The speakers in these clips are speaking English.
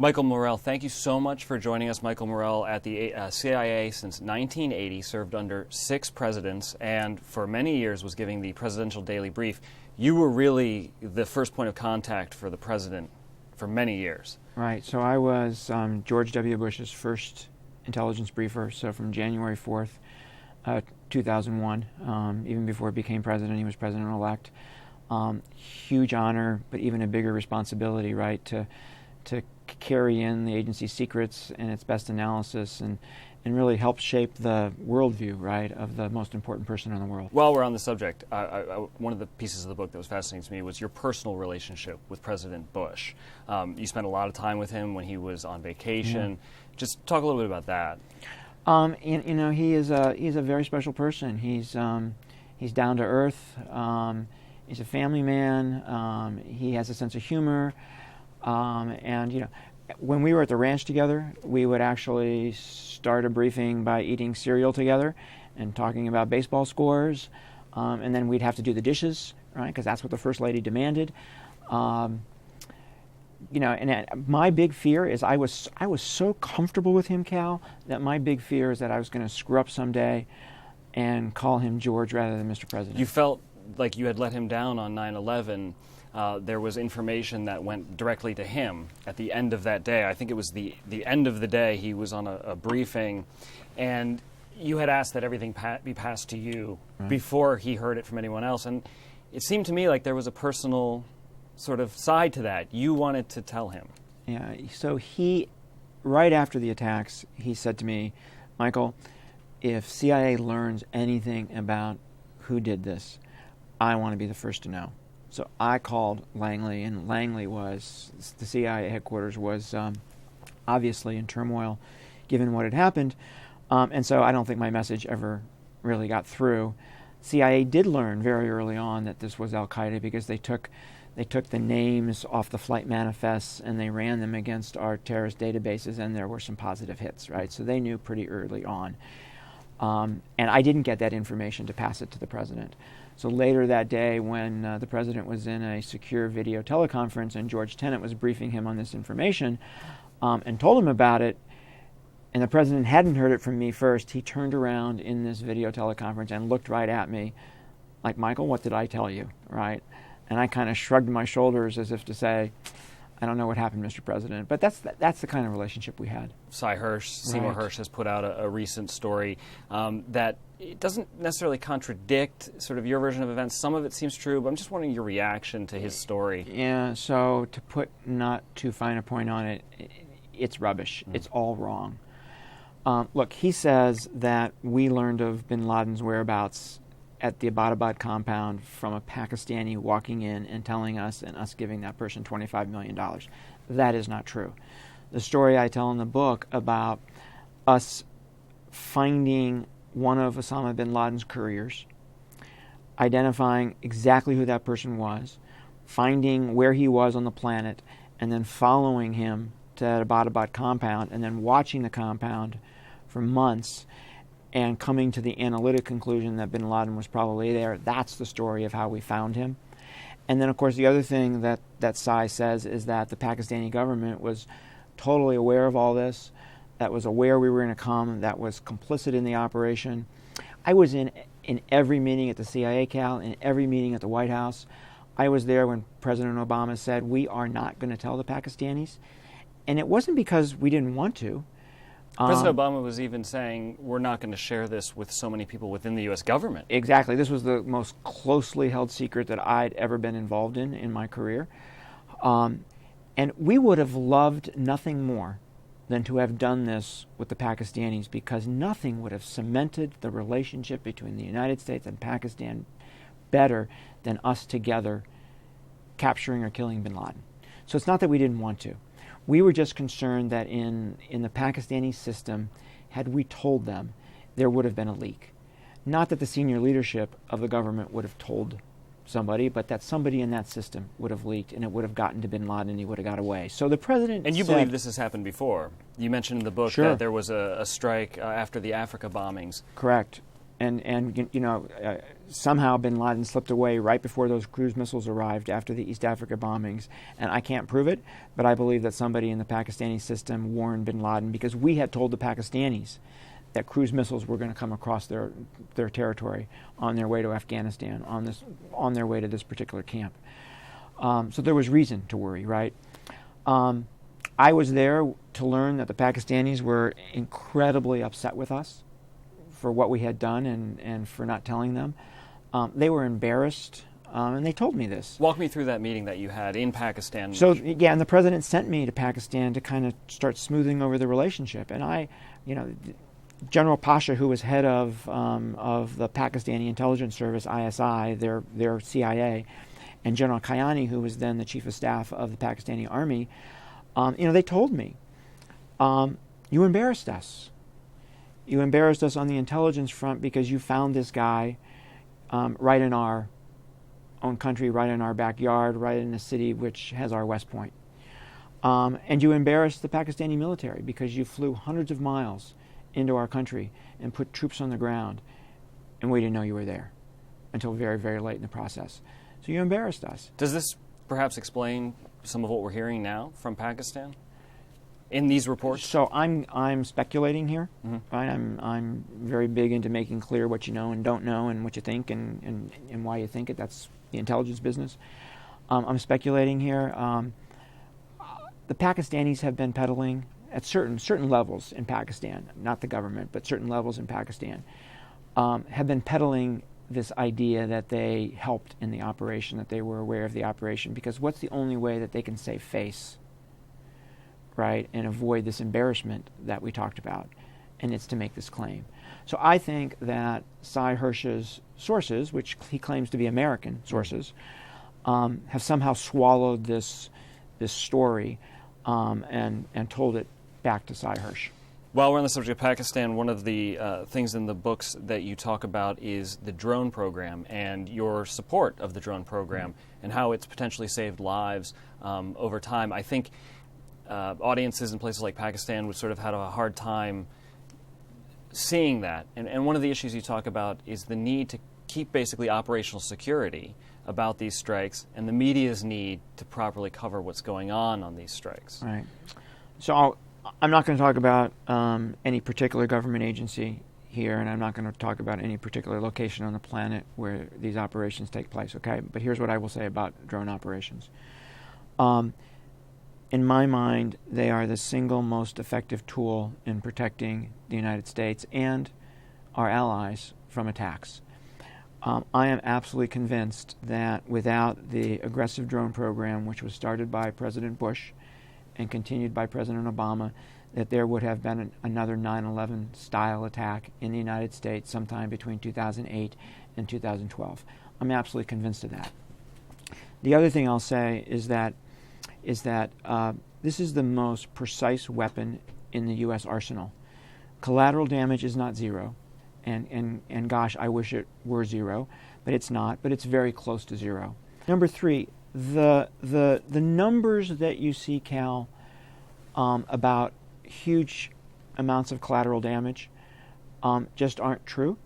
Michael Morell, thank you so much for joining us. Michael Morell at the CIA since 1980, served under 6 presidents, and for many years was giving the Presidential Daily Brief. You were really the first point of contact for the president for many years. Right. So I was George W. Bush's first intelligence briefer, so from January 4th, 2001, even before he became president, he was president-elect. Huge honor, but even a bigger responsibility, right, to carry in the agency's secrets and its best analysis and really help shape the worldview, right, of the most important person in the world. While we're on the subject, one of the pieces of the book that was fascinating to me was your personal relationship with President Bush. You spent a lot of time with him when he was on vacation. Yeah. Just talk a little bit about that. He's a very special person. He's down to earth. He's a family man. He has a sense of humor. When we were at the ranch together, we would actually start a briefing by eating cereal together and talking about baseball scores, and then we'd have to do the dishes, right? Because that's what the First Lady demanded. My big fear is I was so comfortable with him, Cal, that my big fear is that I was going to screw up someday and call him George rather than Mr. President. You felt like you had let him down on 9/11. There was information that went directly to him at the end of that day. I think it was the end of the day. He was on a briefing, and you had asked that everything be passed to you before he heard it from anyone else. And it seemed to me like there was a personal sort of side to that. You wanted to tell him. Yeah, so right after the attacks, he said to me, Michael, if CIA learns anything about who did this, I want to be the first to know. So I called Langley, and Langley the CIA headquarters was obviously in turmoil given what had happened, and so I don't think my message ever really got through. CIA did learn very early on that this was Al-Qaeda because they took the names off the flight manifests and they ran them against our terrorist databases, and there were some positive hits, right? So they knew pretty early on. And I didn't get that information to pass it to the president. So later that day, when the president was in a secure video teleconference and George Tenet was briefing him on this information and told him about it, and the president hadn't heard it from me first, he turned around in this video teleconference and looked right at me like, Michael, what did I tell you, right? And I kind of shrugged my shoulders as if to say, I don't know what happened, Mr. President. But that's the kind of relationship we had. Seymour Hersh has put out a recent story that it doesn't necessarily contradict sort of your version of events. Some of it seems true, but I'm just wondering your reaction to his story. Yeah, so to put not too fine a point on it, it's rubbish. It's all wrong. Look, he says that we learned of bin Laden's whereabouts at the Abbottabad compound from a Pakistani walking in and telling us and us giving that person $25 million. That is not true. The story I tell in the book about us finding one of Osama bin Laden's couriers, identifying exactly who that person was, finding where he was on the planet, and then following him to that Abbottabad compound, and then watching the compound for months and coming to the analytic conclusion that bin Laden was probably there. That's the story of how we found him. And then, of course, the other thing that Sy says is that the Pakistani government was totally aware of all this, that was aware we were going to come, that was complicit in the operation. I was in every meeting at the CIA, Cal, in every meeting at the White House. I was there when President Obama said, we are not going to tell the Pakistanis. And it wasn't because we didn't want to. President Obama was even saying, we're not going to share this with so many people within the U.S. government. Exactly. This was the most closely held secret that I'd ever been involved in my career. And we would have loved nothing more than to have done this with the Pakistanis, because nothing would have cemented the relationship between the United States and Pakistan better than us together capturing or killing bin Laden. So it's not that we didn't want to. We were just concerned that in the Pakistani system, had we told them, there would have been a leak. Not that the senior leadership of the government would have told somebody, but that somebody in that system would have leaked, and it would have gotten to bin Laden and he would have got away. So the president And you believe this has happened before. You mentioned in the book Sure. that there was a strike after the Africa bombings. Correct. And somehow bin Laden slipped away right before those cruise missiles arrived after the East Africa bombings. And I can't prove it, but I believe that somebody in the Pakistani system warned bin Laden, because we had told the Pakistanis that cruise missiles were going to come across their territory on their way to Afghanistan, on their way to this particular camp. So there was reason to worry, right? I was there to learn that the Pakistanis were incredibly upset with us for what we had done and for not telling them. They were embarrassed, and they told me this. Walk me through that meeting that you had in Pakistan. So, and the president sent me to Pakistan to kind of start smoothing over the relationship. And General Pasha, who was head of the Pakistani intelligence service, ISI, their CIA, and General Kayani, who was then the chief of staff of the Pakistani army, they told me, you embarrassed us. You embarrassed us on the intelligence front because you found this guy right in our own country, right in our backyard, right in a city which has our West Point. And you embarrassed the Pakistani military because you flew hundreds of miles into our country and put troops on the ground, and we didn't know you were there until very, very late in the process. So you embarrassed us. Does this perhaps explain some of what we're hearing now from Pakistan in these reports? So I'm speculating here. Mm-hmm. Right? I'm very big into making clear what you know and don't know, and what you think and why you think it. That's the intelligence business. I'm speculating here. The Pakistanis have been peddling at certain levels in Pakistan, not the government, but certain levels in Pakistan, have been peddling this idea that they helped in the operation, that they were aware of the operation, because what's the only way that they can save face, right, and avoid this embarrassment that we talked about, and it's to make this claim. So I think that Sy Hersh's sources, which he claims to be American sources, have somehow swallowed this story and told it back to Sy Hersh. While we're on the subject of Pakistan, one of the things in the books that you talk about is the drone program and your support of the drone program and how it's potentially saved lives over time. I think audiences in places like Pakistan would sort of have a hard time seeing that. And one of the issues you talk about is the need to keep basically operational security about these strikes and the media's need to properly cover what's going on these strikes. Right. So I'm not going to talk about any particular government agency here, and I'm not going to talk about any particular location on the planet where these operations take place, okay? But here's what I will say about drone operations. In my mind, they are the single most effective tool in protecting the United States and our allies from attacks. I am absolutely convinced that without the aggressive drone program, which was started by President Bush and continued by President Obama, that there would have been another 9/11 style attack in the United States sometime between 2008 and 2012. I'm absolutely convinced of that. The other thing I'll say is that this is the most precise weapon in the U.S. arsenal. Collateral damage is not zero, and gosh, I wish it were zero, but it's not. But it's very close to zero. Number three, the numbers that you see, Cal, about huge amounts of collateral damage just aren't true.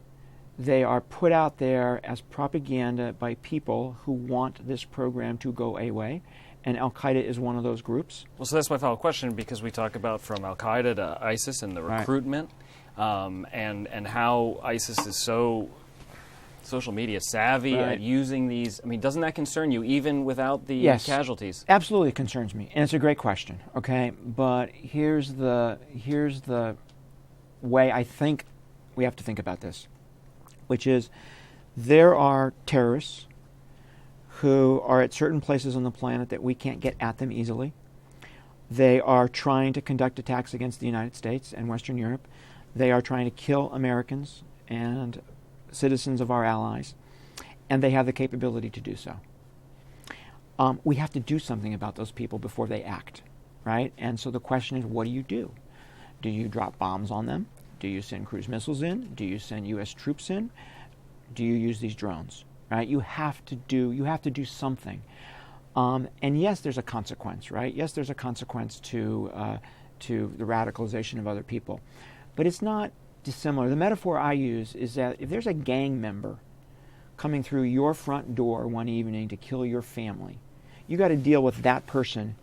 They are put out there as propaganda by people who want this program to go away, and Al-Qaeda is one of those groups. Well, so that's my follow-up question, because we talk about from Al-Qaeda to ISIS and the recruitment, and how ISIS is so social media savvy at using these. I mean, doesn't that concern you, even without the casualties? Absolutely concerns me, and it's a great question, okay? But here's the way I think we have to think about this, which is there are terrorists who are at certain places on the planet that we can't get at them easily. They are trying to conduct attacks against the United States and Western Europe. They are trying to kill Americans and citizens of our allies, and they have the capability to do so. We have to do something about those people before they act, right? And so the question is, what do you do? Do you drop bombs on them? Do you send cruise missiles in? Do you send U.S. troops in? Do you use these drones? Right? You have to do something. And yes, there's a consequence, right? Yes, there's a consequence to the radicalization of other people, but it's not dissimilar. The metaphor I use is that if there's a gang member coming through your front door one evening to kill your family, you got to deal with that person.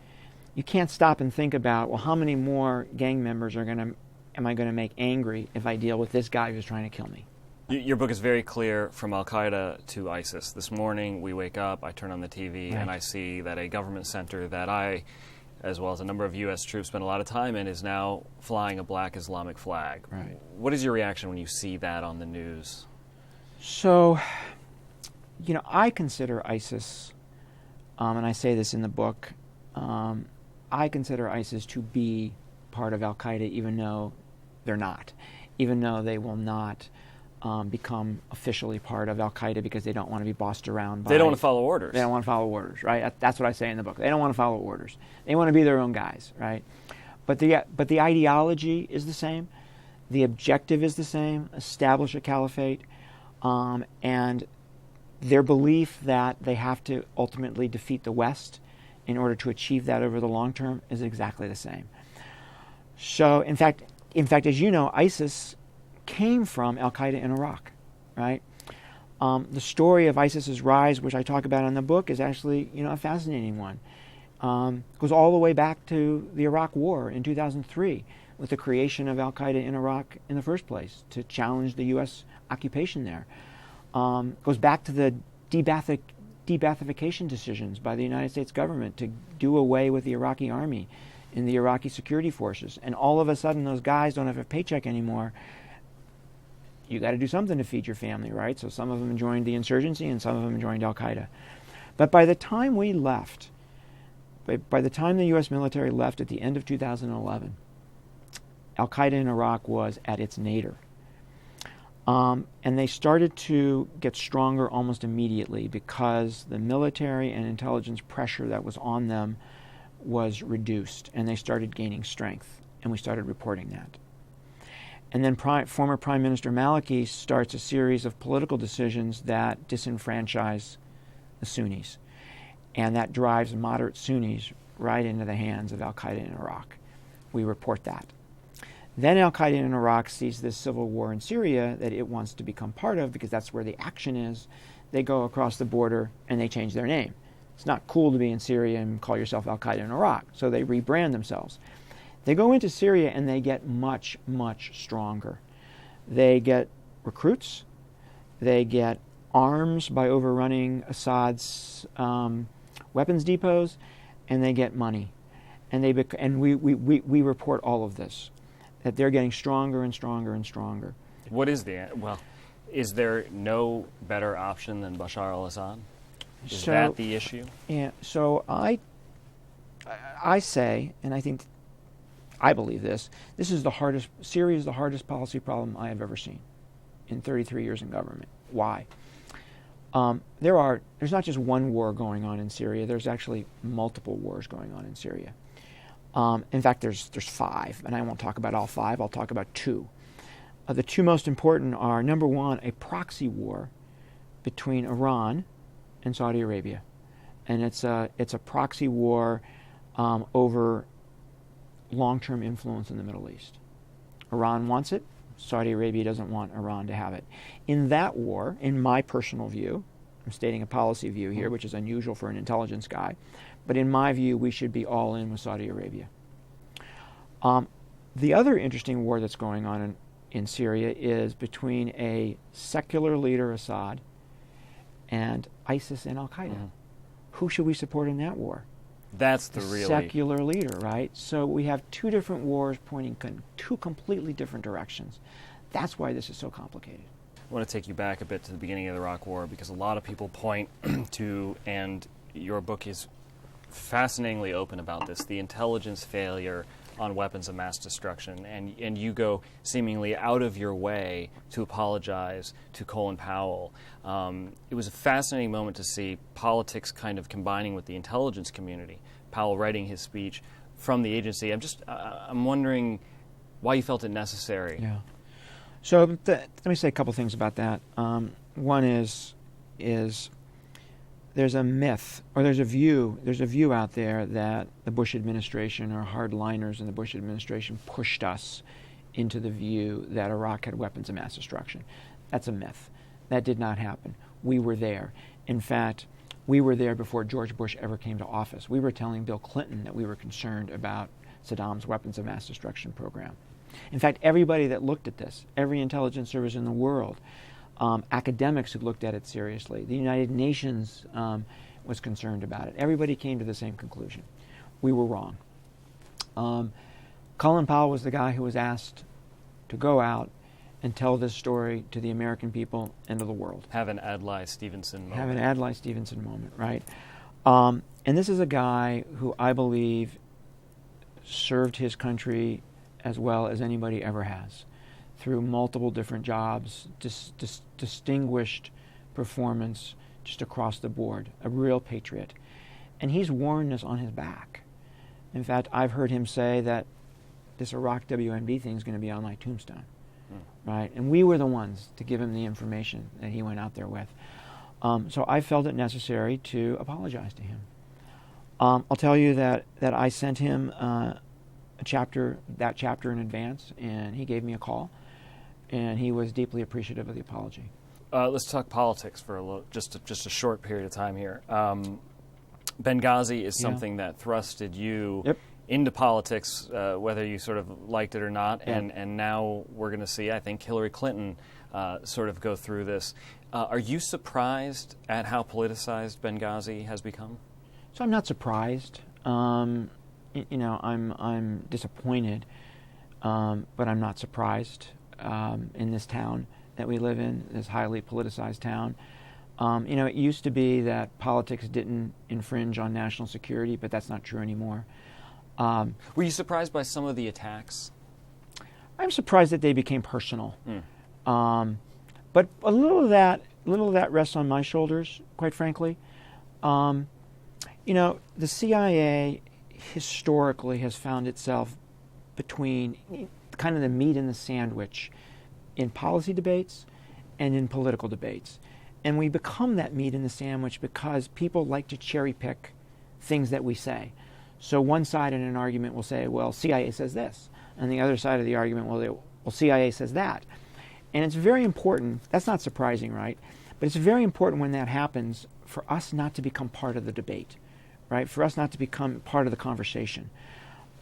You can't stop and think about, well, how many more gang members am I going to make angry if I deal with this guy who's trying to kill me? Your book is very clear from Al-Qaeda to ISIS. This morning we wake up, I turn on the TV, Right. and I see that a government center that I, as well as a number of U.S. troops, spent a lot of time in, is now flying a black Islamic flag. Right. What is your reaction when you see that on the news? So, I consider ISIS, and I say this in the book, I consider ISIS to be part of Al-Qaeda, even though they're not, even though they will not become officially part of Al-Qaeda because they don't want to be bossed around by... They don't want to follow orders. They don't want to follow orders, right? That's what I say in the book. They don't want to follow orders. They want to be their own guys, right? But the ideology is the same. The objective is the same, establish a caliphate, and their belief that they have to ultimately defeat the West in order to achieve that over the long term is exactly the same. So, in fact, as you know, ISIS came from Al-Qaeda in Iraq, right? The story of ISIS's rise, which I talk about in the book, is actually, a fascinating one. Goes all the way back to the Iraq War in 2003, with the creation of Al-Qaeda in Iraq in the first place, to challenge the U.S. occupation there. Goes back to the de-Baathification decisions by the United States government to do away with the Iraqi army and the Iraqi security forces. And all of a sudden, those guys don't have a paycheck anymore. You got to do something to feed your family, right? So some of them joined the insurgency and some of them joined Al-Qaeda. But by the time we left, by the time the U.S. military left at the end of 2011, Al-Qaeda in Iraq was at its nadir. And they started to get stronger almost immediately because the military and intelligence pressure that was on them was reduced, and they started gaining strength, and we started reporting that. And then former Prime Minister Maliki starts a series of political decisions that disenfranchise the Sunnis, and that drives moderate Sunnis right into the hands of Al-Qaeda in Iraq. We report that. Then Al-Qaeda in Iraq sees this civil war in Syria that it wants to become part of because that's where the action is. They go across the border and they change their name. It's not cool to be in Syria and call yourself Al-Qaeda in Iraq, so they rebrand themselves. They go into Syria and they get much, much stronger. They get recruits. They get arms by overrunning Assad's weapons depots, and they get money. And we report all of this, that they're getting stronger and stronger and stronger. What is is there no better option than Bashar al-Assad? Is that the issue? Yeah. So I say, and I believe this is the hardest. Syria is the hardest policy problem I have ever seen in 33 years in government. Why? There's not just one war going on in Syria. There's actually multiple wars going on in Syria. In fact, there's 5, and I won't talk about all 5. I'll talk about 2. The 2 most important are, number 1, a proxy war between Iran and Saudi Arabia, and it's a proxy war over long-term influence in the Middle East. Iran wants it. Saudi Arabia doesn't want Iran to have it. In that war, in my personal view, I'm stating a policy view here, which is unusual for an intelligence guy, but in my view, we should be all in with Saudi Arabia. The other interesting war that's going on in Syria is between a secular leader, Assad, and ISIS and Al-Qaeda. Mm-hmm. Who should we support in that war? That's the really secular leader, right? So we have 2 different wars pointing in 2 completely different directions. That's why this is so complicated. I want to take you back a bit to the beginning of the Iraq War, because a lot of people point to, and your book is fascinatingly open about this, the intelligence failure on weapons of mass destruction, and you go seemingly out of your way to apologize to Colin Powell. It was a fascinating moment to see politics kind of combining with the intelligence community. Powell writing his speech from the agency. I'm wondering why you felt it necessary. Yeah. So let me say a couple things about that. One is there's a myth, or there's a view out there that the Bush administration or hardliners in the Bush administration pushed us into the view that Iraq had weapons of mass destruction. That's a myth. That did not happen. We were there. In fact, we were there before George Bush ever came to office. We were telling Bill Clinton that we were concerned about Saddam's weapons of mass destruction program. In fact, everybody that looked at this, every intelligence service in the world, academics who looked at it seriously, the United Nations was concerned about it. Everybody came to the same conclusion. We were wrong. Colin Powell was the guy who was asked to go out and tell this story to the American people and to the world. Have an Adlai Stevenson moment. Have an Adlai Stevenson moment, right? And this is a guy who I believe served his country as well as anybody ever has, through multiple different jobs, distinguished performance just across the board, a real patriot. And he's worn this on his back. In fact, I've heard him say that this Iraq WMD thing is going to be on my tombstone, right? And we were the ones to give him the information that he went out there with. So I felt it necessary to apologize to him. I'll tell you that I sent him that chapter in advance, and he gave me a call, and he was deeply appreciative of the apology. Let's talk politics for just a short period of time here. Benghazi is something that thrusted you into politics, whether you sort of liked it or not, and now we're going to see, I think, Hillary Clinton sort of go through this. Are you surprised at how politicized Benghazi has become? So I'm not surprised. I'm disappointed, but I'm not surprised in this town that we live in, this highly politicized town. It used to be that politics didn't infringe on national security, but that's not true anymore. Were you surprised by some of the attacks? I'm surprised that they became personal. But a little of that rests on my shoulders, quite frankly. The CIA historically has found itself between kind of the meat and the sandwich in policy debates and in political debates. And we become that meat in the sandwich because people like to cherry pick things that we say. So one side in an argument will say, well, CIA says this. And the other side of the argument will say, well, CIA says that. And it's very important, that's not surprising, right? But it's very important when that happens for us not to become part of the debate, right? For us not to become part of the conversation.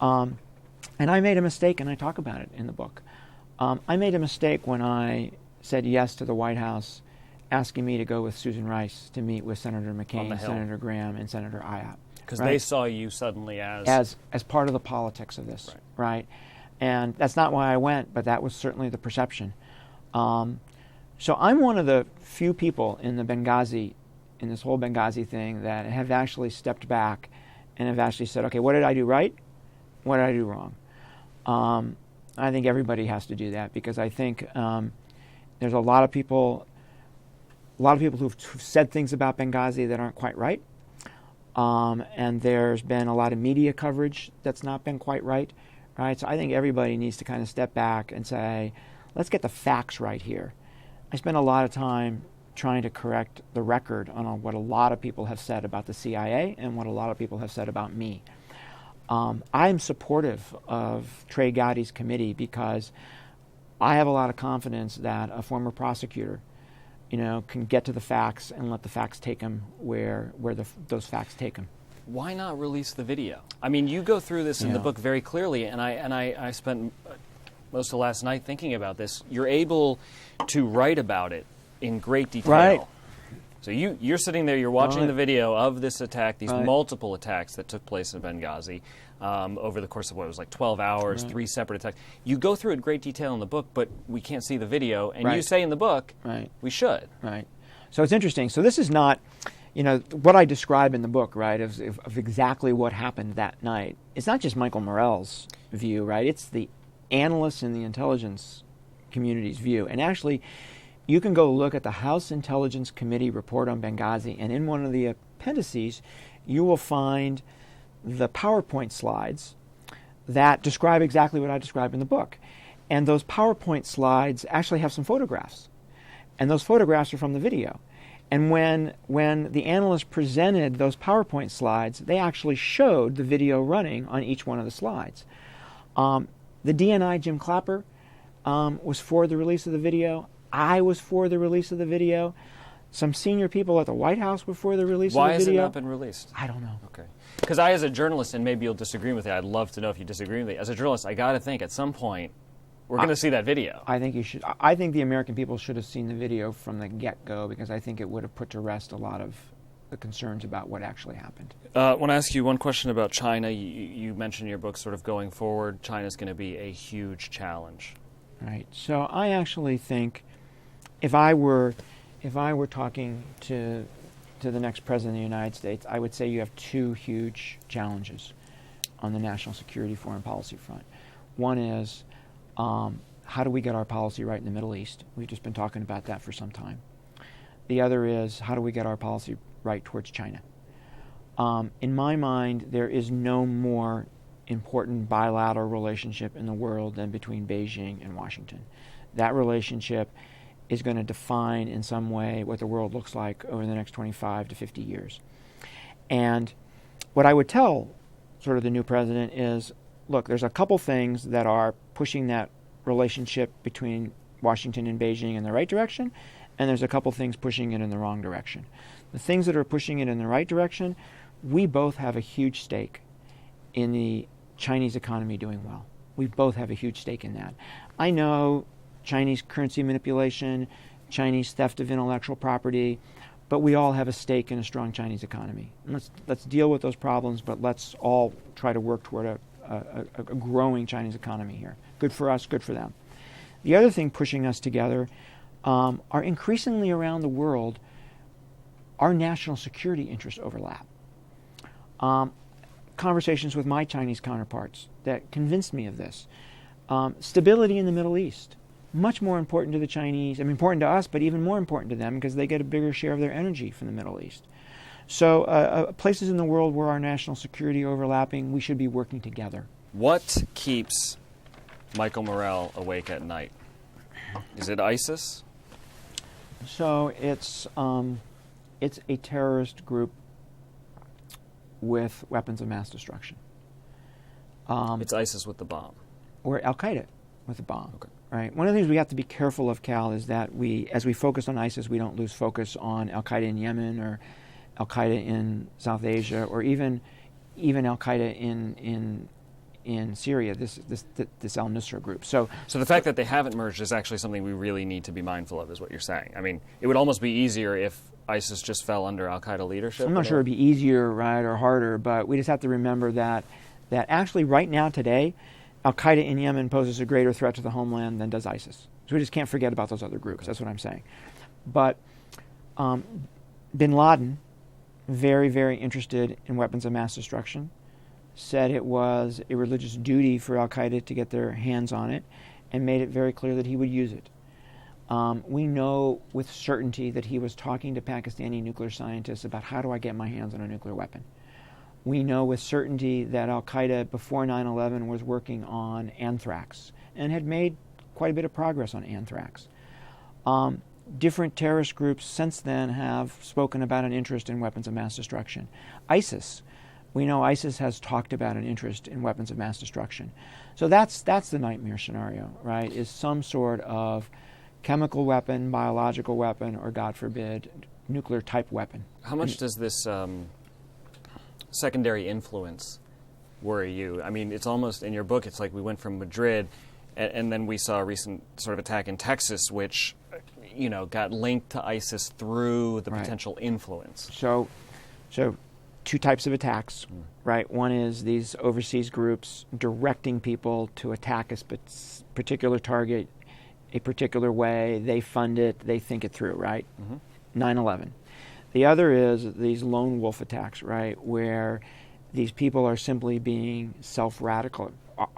And I made a mistake, and I talk about it in the book. I made a mistake when I said yes to the White House asking me to go with Susan Rice to meet with Senator McCain, Senator Graham, and Senator Ayotte. Because they saw you suddenly as part of the politics of this, right? And that's not why I went, but that was certainly the perception. So I'm one of the few people in this whole Benghazi thing that have actually stepped back and have actually said, okay, what did I do right? What did I do wrong? I think everybody has to do that, because I think there's a lot of people who've said things about Benghazi that aren't quite right. And there's been a lot of media coverage that's not been quite right? So I think everybody needs to kind of step back and say, let's get the facts right here. I spent a lot of time trying to correct the record on what a lot of people have said about the CIA and what a lot of people have said about me. I'm supportive of Trey Gowdy's committee because I have a lot of confidence that a former prosecutor can get to the facts and let the facts take him where those facts take him. Why not release the video? I mean, you go through this in the book very clearly, and I spent most of last night thinking about this. You're able to write about it in great detail. Right. So you're sitting there, you're watching the video of this attack, these multiple attacks that took place in Benghazi over the course of what was like 12 hours, 3 separate attacks. You go through it in great detail in the book, but we can't see the video. And you say in the book, we should. Right. So it's interesting. So this is not, what I describe in the book, right, of exactly what happened that night. It's not just Michael Morell's view, right? It's the analysts in the intelligence community's view. And actually, you can go look at the House Intelligence Committee report on Benghazi, and in one of the appendices, you will find the PowerPoint slides that describe exactly what I describe in the book. And those PowerPoint slides actually have some photographs. And those photographs are from the video. And when the analysts presented those PowerPoint slides, they actually showed the video running on each one of the slides. The DNI, Jim Clapper, was for the release of the video. I was for the release of the video. Some senior people at the White House were for the release of the video. Why has it not been released? I don't know. Okay. Because I, as a journalist, and maybe you'll disagree with it, I'd love to know if you disagree with me. As a journalist, I got to think at some point we're going to see that video. I think you should. I think the American people should have seen the video from the get-go, because I think it would have put to rest a lot of the concerns about what actually happened. I want to ask you one question about China. You mentioned in your book, sort of going forward, China's going to be a huge challenge. Right. So I actually think if I were talking to the next president of the United States, I would say you have two huge challenges on the national security foreign policy front. One is how do we get our policy right in the Middle East? We've just been talking about that for some time. The other is how do we get our policy right towards China? In my mind, there is no more important bilateral relationship in the world than between Beijing and Washington. That relationship is going to define in some way what the world looks like over the next 25 to 50 years. And what I would tell sort of the new president is, look, there's a couple things that are pushing that relationship between Washington and Beijing in the right direction, and there's a couple things pushing it in the wrong direction. The things that are pushing it in the right direction, we both have a huge stake in the Chinese economy doing well. We both have a huge stake in that. I know Chinese currency manipulation, Chinese theft of intellectual property, but we all have a stake in a strong Chinese economy. And let's deal with those problems, but let's all try to work toward a growing Chinese economy here. Good for us, good for them. The other thing pushing us together are increasingly around the world, our national security interests overlap. Conversations with my Chinese counterparts that convinced me of this. Stability in the Middle East, much more important to the Chinese, important to us, but even more important to them because they get a bigger share of their energy from the Middle East. So places in the world where our national security overlapping, we should be working together. What keeps Michael Morell awake at night? Is it ISIS? So it's a terrorist group with weapons of mass destruction. It's ISIS with the bomb. Or Al-Qaeda with the bomb. Okay. Right. One of the things we have to be careful of, Cal, is that as we focus on ISIS, we don't lose focus on Al-Qaeda in Yemen or Al-Qaeda in South Asia or even Al-Qaeda in Syria, this al-Nusra group. So the fact that they haven't merged is actually something we really need to be mindful of, is what you're saying. It would almost be easier if ISIS just fell under Al-Qaeda leadership. I'm not sure it would be easier, right, or harder, but we just have to remember that actually right now today, Al-Qaeda in Yemen poses a greater threat to the homeland than does ISIS. So we just can't forget about those other groups. That's what I'm saying. But bin Laden, very, very interested in weapons of mass destruction, said it was a religious duty for Al-Qaeda to get their hands on it, and made it very clear that he would use it. We know with certainty that he was talking to Pakistani nuclear scientists about how do I get my hands on a nuclear weapon. We know with certainty that Al-Qaeda before 9/11 was working on anthrax and had made quite a bit of progress on anthrax. Different terrorist groups since then have spoken about an interest in weapons of mass destruction. ISIS, we know ISIS has talked about an interest in weapons of mass destruction. So that's the nightmare scenario, right, is some sort of chemical weapon, biological weapon, or God forbid, nuclear type weapon. How much does this secondary influence worry you? It's almost, in your book, it's like we went from Madrid and then we saw a recent sort of attack in Texas, which, got linked to ISIS through the potential influence. So two types of attacks, right? One is these overseas groups directing people to attack a particular target a particular way. They fund it, they think it through, right? 9/11. The other is these lone wolf attacks, right, where these people are simply being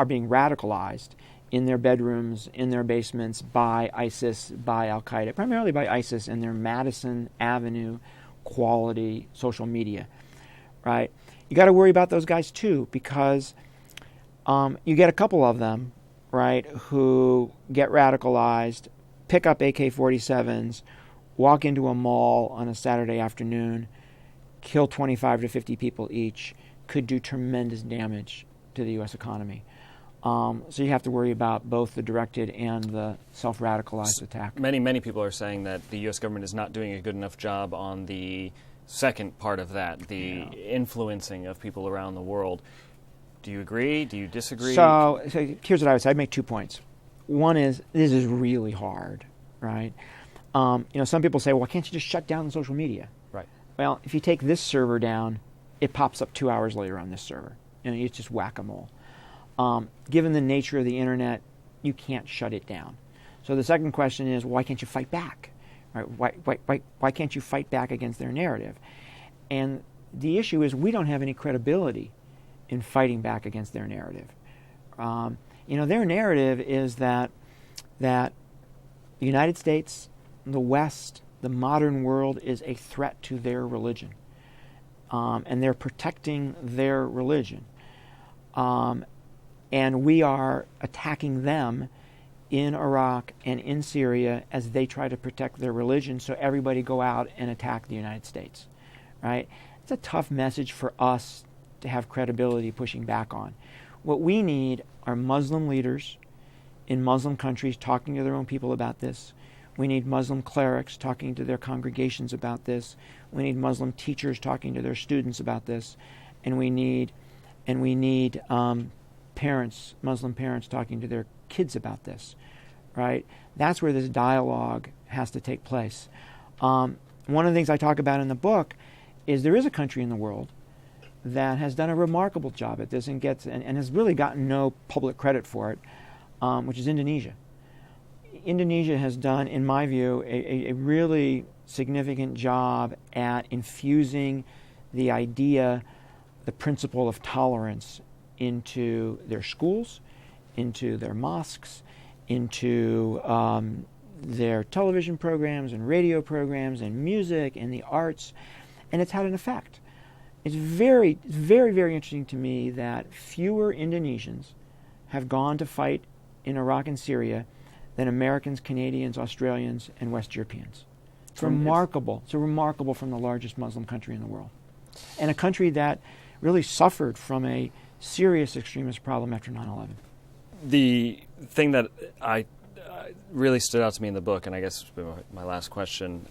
being radicalized in their bedrooms, in their basements by ISIS, by Al-Qaeda, primarily by ISIS and their Madison Avenue quality social media, right? You got to worry about those guys too, because you get a couple of them, right, who get radicalized, pick up AK-47s, walk into a mall on a Saturday afternoon, kill 25 to 50 people each, could do tremendous damage to the U.S. economy. So you have to worry about both the directed and the self-radicalized attack. Many people are saying that the U.S. government is not doing a good enough job on the second part of that, the influencing of people around the world. Do you agree? Do you disagree? So here's what I would say. I'd make 2 points. One is, this is really hard, right? Some people say, well, why can't you just shut down social media? Right. Well, if you take this server down, it pops up 2 hours later on this server. It's just whack-a-mole. Given the nature of the internet, you can't shut it down. So the second question is, why can't you fight back? Right? Why can't you fight back against their narrative? And the issue is, we don't have any credibility in fighting back against their narrative. Their narrative is that the United States, the West, the modern world is a threat to their religion. And they're protecting their religion. And we are attacking them in Iraq and in Syria as they try to protect their religion, so everybody go out and attack the United States. Right? It's a tough message for us to have credibility pushing back on. What we need are Muslim leaders in Muslim countries talking to their own people about this. We need Muslim clerics talking to their congregations about this. We need Muslim teachers talking to their students about this. And we need parents, Muslim parents, talking to their kids about this, right? That's where this dialogue has to take place. One of the things I talk about in the book is there is a country in the world that has done a remarkable job at this and has really gotten no public credit for it, which is Indonesia. Indonesia has done, in my view, a really significant job at infusing the idea, the principle of tolerance into their schools, into their mosques, into their television programs and radio programs and music and the arts, and it's had an effect. It's very, very, very interesting to me that fewer Indonesians have gone to fight in Iraq and Syria than Americans, Canadians, Australians, and West Europeans. It's remarkable. It's remarkable from the largest Muslim country in the world, and a country that really suffered from a serious extremist problem after 9/11. The thing that I really stood out to me in the book, and I guess my last question,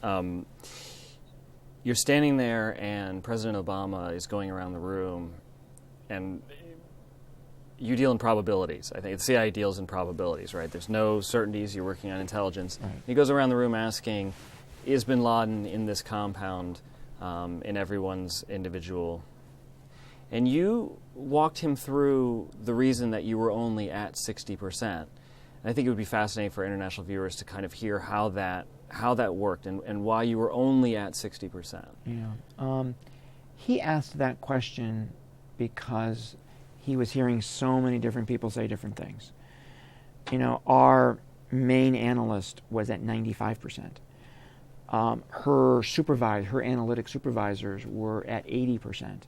you're standing there and President Obama is going around the room, and you deal in probabilities. I think the CIA deals in probabilities, right? There's no certainties. You're working on intelligence. Right. He goes around the room asking, is bin Laden in this compound, in everyone's individual? And you walked him through the reason that you were only at 60%. And I think it would be fascinating for international viewers to kind of hear how that worked and why you were only at 60%. Yeah. He asked that question because he was hearing so many different people say different things. Our main analyst was at 95%. Her analytic supervisors were at 80%.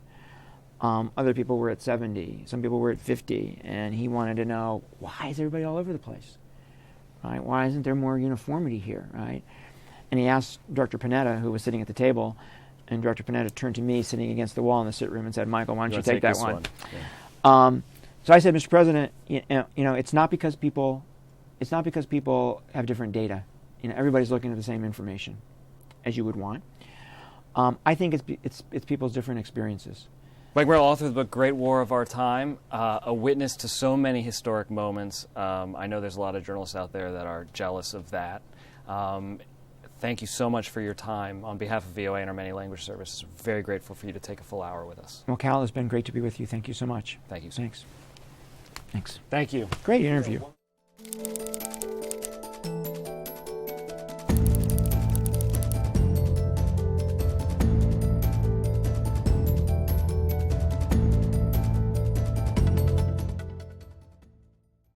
Other people were at 70. Some people were at 50. And he wanted to know, why is everybody all over the place? Right? Why isn't there more uniformity here? Right? And he asked Director Panetta, who was sitting at the table, and Director Panetta turned to me, sitting against the wall in the sit room, and said, "Michael, why don't you take that one?" Yeah. So I said, "Mr. President, it's not because people have different data. Everybody's looking at the same information, as you would want. I think it's people's different experiences." Mike Morell, author of the book Great War of Our Time, a witness to so many historic moments. I know there's a lot of journalists out there that are jealous of that. Thank you so much for your time. On behalf of VOA and our many language services, we're very grateful for you to take a full hour with us. Well, Cal, it's been great to be with you. Thank you so much. Thank you. Thanks. Thank you. Great interview.